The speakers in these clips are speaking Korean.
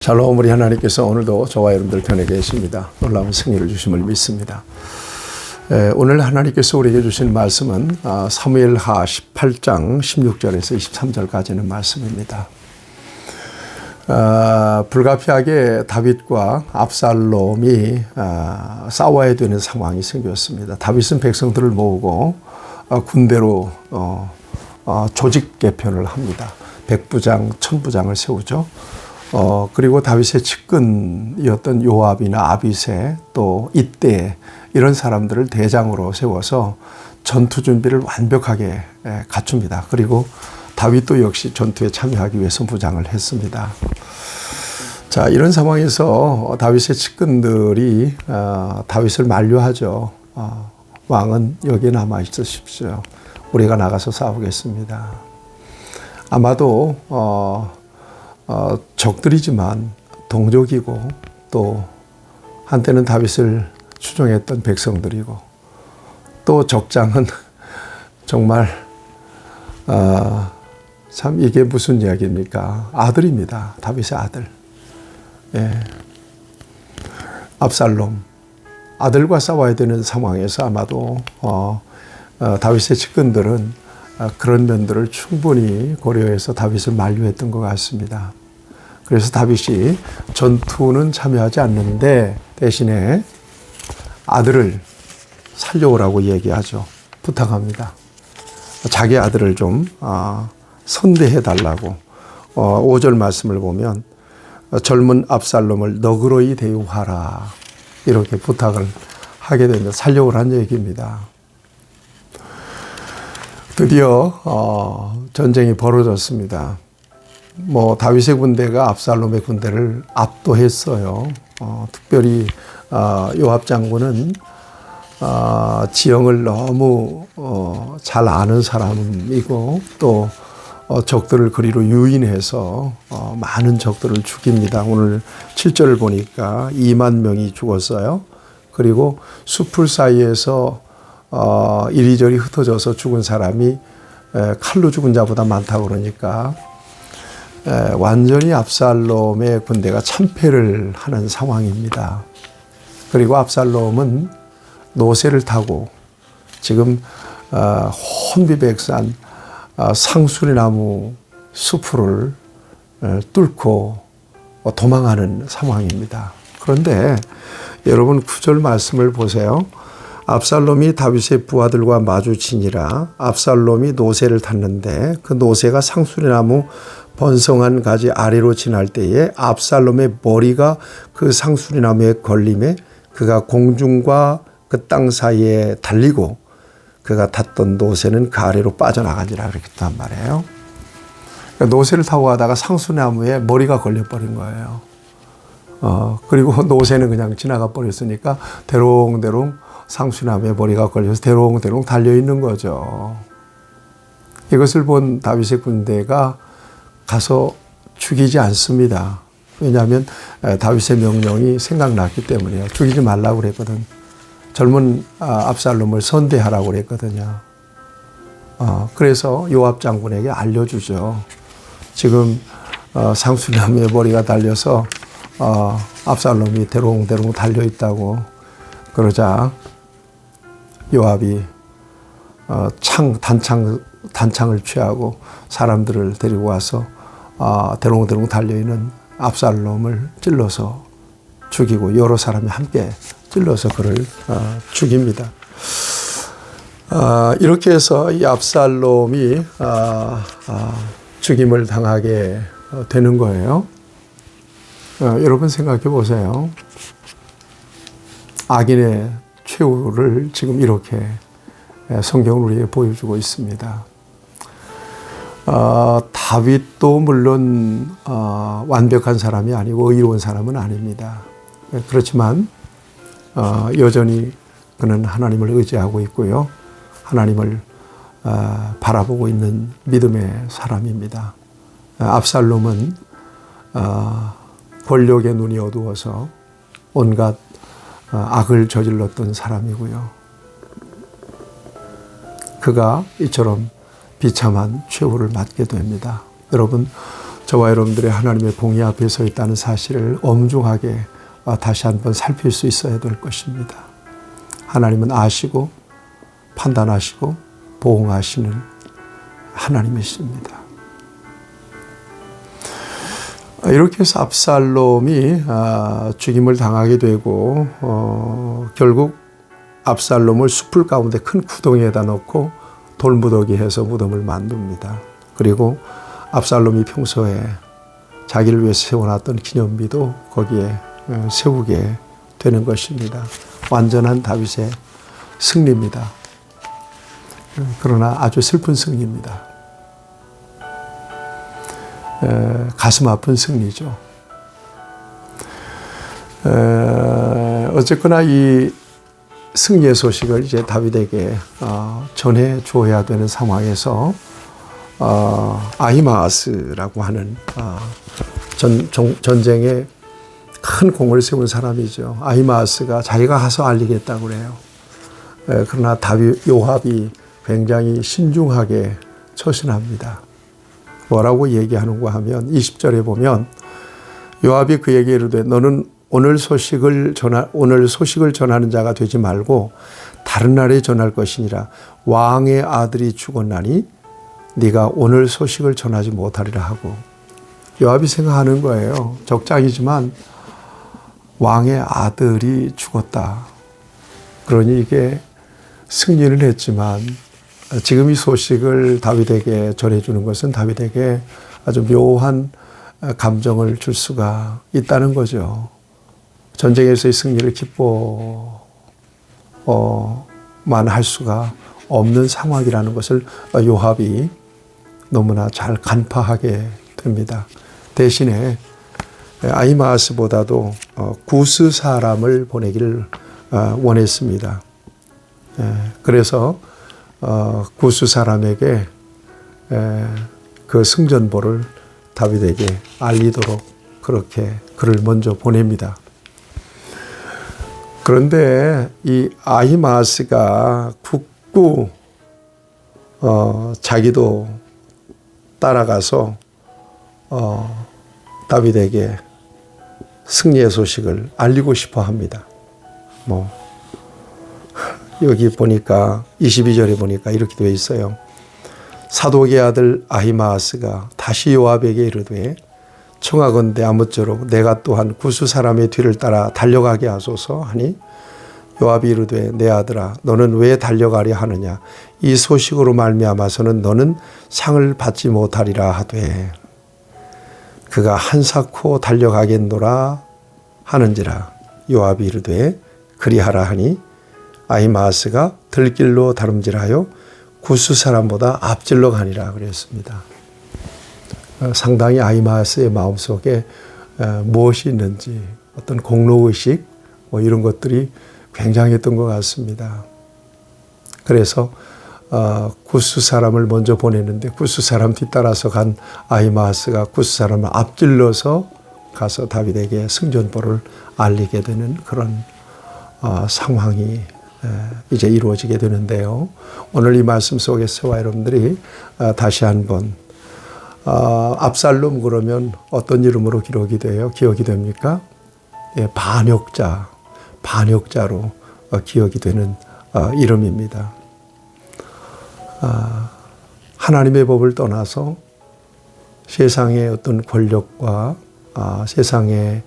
샬롬, 우리 하나님께서 오늘도 저와 여러분들 편에 계십니다. 놀라운 승리를 주심을 믿습니다. 오늘 하나님께서 우리에게 주신 말씀은 사무엘하 18장 16절에서 23절까지는 말씀입니다. 불가피하게 다윗과 압살롬이 싸워야 되는 상황이 생겼습니다. 다윗은 백성들을 모으고 군대로 조직 개편을 합니다. 백부장, 천부장을 세우죠. 그리고 다윗의 측근이었던 요압이나 아비새 또 이때 이런 사람들을 대장으로 세워서 전투 준비를 완벽하게 갖춥니다. 그리고 다윗도 역시 전투에 참여하기 위해서 무장을 했습니다. 자, 이런 상황에서 다윗의 측근들이 다윗을 만류하죠. 왕은 여기에 남아 있으십시오. 우리가 나가서 싸우겠습니다. 아마도 적들이지만 동족이고 또 한때는 다윗을 추종했던 백성들이고 또 적장은 정말 참 이게 무슨 이야기입니까? 아들입니다. 다윗의 아들. 예. 압살롬. 아들과 싸워야 되는 상황에서 아마도 다윗의 측근들은 그런 면들을 충분히 고려해서 다윗을 만류했던 것 같습니다. 그래서 다윗이 전투는 참여하지 않는데 대신에 아들을 살려오라고 얘기하죠. 부탁합니다. 자기 아들을 좀 선대해 달라고. 5절 말씀을 보면 젊은 압살롬을 너그러이 대우하라 이렇게 부탁을 하게 됩니다. 살려오라는 얘기입니다. 드디어 전쟁이 벌어졌습니다. 다윗의 군대가 압살롬의 군대를 압도했어요. 특별히 요압 장군은 지형을 너무 잘 아는 사람이고 또 적들을 그리로 유인해서 많은 적들을 죽입니다. 오늘 7절을 보니까 2만 명이 죽었어요. 그리고 숲풀 사이에서 이리저리 흩어져서 죽은 사람이 칼로 죽은 자보다 많다고 그러니까 완전히 압살롬의 군대가 참패를 하는 상황입니다. 그리고 압살롬은 노새를 타고 지금 혼비백산 상수리나무 숲을 뚫고 도망하는 상황입니다. 그런데 여러분 9절 말씀을 보세요. 압살롬이 다윗의 부하들과 마주치니라. 압살롬이 노새를 탔는데 그 노새가 상수리나무 번성한 가지 아래로 지날 때에 압살롬의 머리가 그 상수리나무에 걸림에 그가 공중과 그 땅 사이에 달리고 그가 탔던 노새는 그 아래로 빠져나가니라 그렇게 했단 말이에요. 그러니까 노새를 타고 가다가 상수나무에 머리가 걸려버린 거예요. 그리고 노새는 그냥 지나가 버렸으니까 대롱대롱 상수나무에 머리가 걸려서 대롱대롱 달려있는 거죠. 이것을 본 다윗의 군대가 가서 죽이지 않습니다. 왜냐하면 다윗의 명령이 생각났기 때문이에요. 죽이지 말라고 그랬거든. 젊은 압살롬을 선대하라고 그랬거든요. 그래서 요압 장군에게 알려주죠. 지금 상수나무에 머리가 달려서 압살롬이 대롱대롱 달려있다고. 그러자 요압이 단창을 취하고 사람들을 데리고 와서 대롱대롱 달려있는 압살롬을 찔러서 죽이고 여러 사람이 함께 찔러서 그를 죽입니다. 이렇게 해서 이 압살롬이 죽임을 당하게 되는 거예요. 여러분 생각해 보세요. 악인의 최후를 지금 이렇게 성경은 우리에게 보여주고 있습니다. 다윗도 물론 완벽한 사람이 아니고 의로운 사람은 아닙니다. 그렇지만 여전히 그는 하나님을 의지하고 있고요. 하나님을 바라보고 있는 믿음의 사람입니다. 압살롬은 권력의 눈이 어두워서 온갖 악을 저질렀던 사람이고요. 그가 이처럼 비참한 최후를 맞게 됩니다. 여러분, 저와 여러분들의 하나님의 공의 앞에 서 있다는 사실을 엄중하게 다시 한번 살필 수 있어야 될 것입니다. 하나님은 아시고 판단하시고 보응하시는 하나님이십니다. 이렇게 해서 압살롬이 죽임을 당하게 되고 결국 압살롬을 숲을 가운데 큰 구덩이에다 넣고 돌무더기 해서 무덤을 만듭니다. 그리고 압살롬이 평소에 자기를 위해서 세워놨던 기념비도 거기에 세우게 되는 것입니다. 완전한 다윗의 승리입니다. 그러나 아주 슬픈 승리입니다. 가슴 아픈 승리죠. 어쨌거나 이 승리의 소식을 이제 다윗에게 전해 주어야 되는 상황에서 아히마아스라고 하는 전쟁에 큰 공을 세운 사람이죠. 아히마아스가 자기가 가서 알리겠다고 그래요. 그러나 다윗 요압이 굉장히 신중하게 처신합니다. 뭐라고 얘기하는가 하면 20절에 보면 요압이 그에게 이르되 너는 오늘 소식을 전하는 자가 되지 말고 다른 날에 전할 것이니라. 왕의 아들이 죽었나니 네가 오늘 소식을 전하지 못하리라 하고, 요압이 생각하는 거예요. 적장이지만 왕의 아들이 죽었다. 그러니 이게 승리를 했지만 지금 이 소식을 다윗에게 전해주는 것은 다윗에게 아주 묘한 감정을 줄 수가 있다는 거죠. 전쟁에서의 승리를 기뻐만 할 수가 없는 상황이라는 것을 요압이 너무나 잘 간파하게 됩니다. 대신에 아히마아스보다도 구스 사람을 보내기를 원했습니다. 그래서 구스 사람에게 그 승전보를 다윗에게 알리도록 그렇게 그를 먼저 보냅니다. 그런데 이 아히마아스가 굳고 자기도 따라가서 다윗에게 승리의 소식을 알리고 싶어 합니다. 여기 보니까 22절에 보니까 이렇게 되어 있어요. 사독의 아들 아히마아스가 다시 요압에게 이르되 청하건대 아무쪼록 내가 또한 구스 사람의 뒤를 따라 달려가게 하소서 하니 요압이 이르되 내 아들아 너는 왜 달려가려 하느냐 이 소식으로 말미암아서는 너는 상을 받지 못하리라 하되 그가 한사코 달려가겠노라 하는지라. 요압이 이르되 그리하라 하니 아히마아스가 들길로 다름질하여 구스 사람보다 앞질러 가니라 그랬습니다. 상당히 아히마아스의 마음속에 무엇이 있는지 어떤 공로의식 이런 것들이 굉장했던 것 같습니다. 그래서 구스 사람을 먼저 보냈는데 구스 사람 뒤따라서 간 아히마아스가 구스 사람을 앞질러서 가서 다윗에게 승전보를 알리게 되는 그런 상황이 이제 이루어지게 되는데요. 오늘 이 말씀 속에서 여러분들이 다시 한번 압살롬 그러면 어떤 이름으로 기억이 됩니까? 반역자로 기억이 되는 이름입니다. 하나님의 법을 떠나서 세상의 어떤 권력과 세상의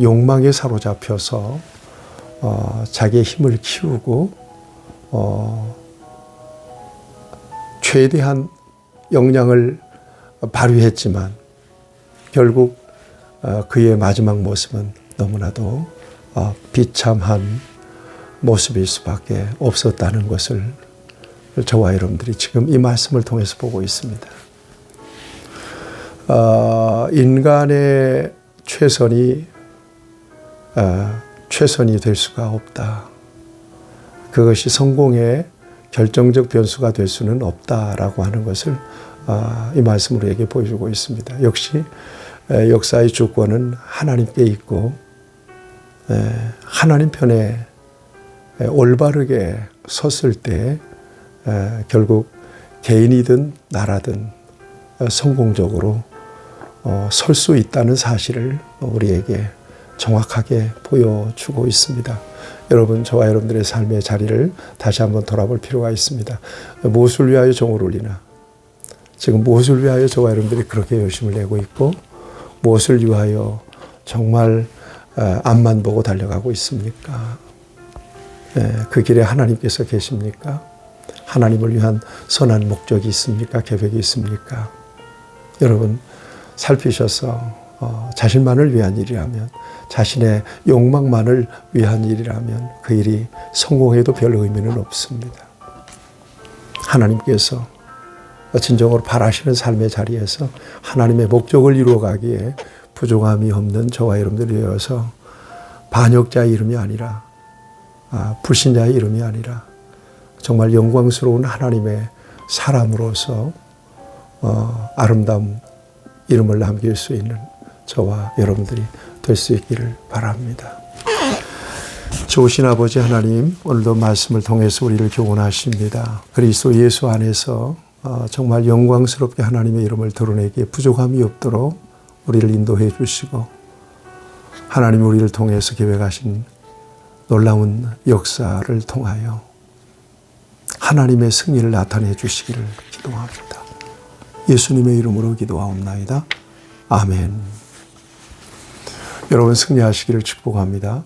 욕망에 사로잡혀서 자기의 힘을 키우고 최대한 역량을 발휘했지만 결국 그의 마지막 모습은 너무나도 비참한 모습일 수밖에 없었다는 것을 저와 여러분들이 지금 이 말씀을 통해서 보고 있습니다. 인간의 최선이 될 수가 없다. 그것이 성공의 결정적 변수가 될 수는 없다라고 하는 것을 이 말씀으로 얘기해 보여주고 있습니다. 역시 역사의 주권은 하나님께 있고 하나님 편에 올바르게 섰을 때 결국 개인이든 나라든 성공적으로 설 수 있다는 사실을 우리에게 정확하게 보여주고 있습니다. 여러분, 저와 여러분들의 삶의 자리를 다시 한번 돌아볼 필요가 있습니다. 무엇을 위하여 종을 울리나? 지금 무엇을 위하여 저와 여러분들이 그렇게 열심을 내고 있고, 무엇을 위하여 정말 앞만 보고 달려가고 있습니까? 그 길에 하나님께서 계십니까? 하나님을 위한 선한 목적이 있습니까? 계획이 있습니까? 여러분, 살피셔서 자신만을 위한 일이라면, 자신의 욕망만을 위한 일이라면 그 일이 성공해도 별 의미는 없습니다. 하나님께서 진정으로 바라시는 삶의 자리에서 하나님의 목적을 이루어가기에 부족함이 없는 저와 여러분들이 되어서 반역자의 이름이 아니라, 불신자의 이름이 아니라 정말 영광스러운 하나님의 사람으로서 아름다운 이름을 남길 수 있는 저와 여러분들이 될 수 있기를 바랍니다. 좋으신 아버지 하나님, 오늘도 말씀을 통해서 우리를 교훈하십니다. 그리스도 예수 안에서 정말 영광스럽게 하나님의 이름을 드러내기에 부족함이 없도록 우리를 인도해 주시고, 하나님이 우리를 통해서 계획하신 놀라운 역사를 통하여 하나님의 승리를 나타내 주시기를 기도합니다. 예수님의 이름으로 기도하옵나이다. 아멘. 여러분 승리하시기를 축복합니다.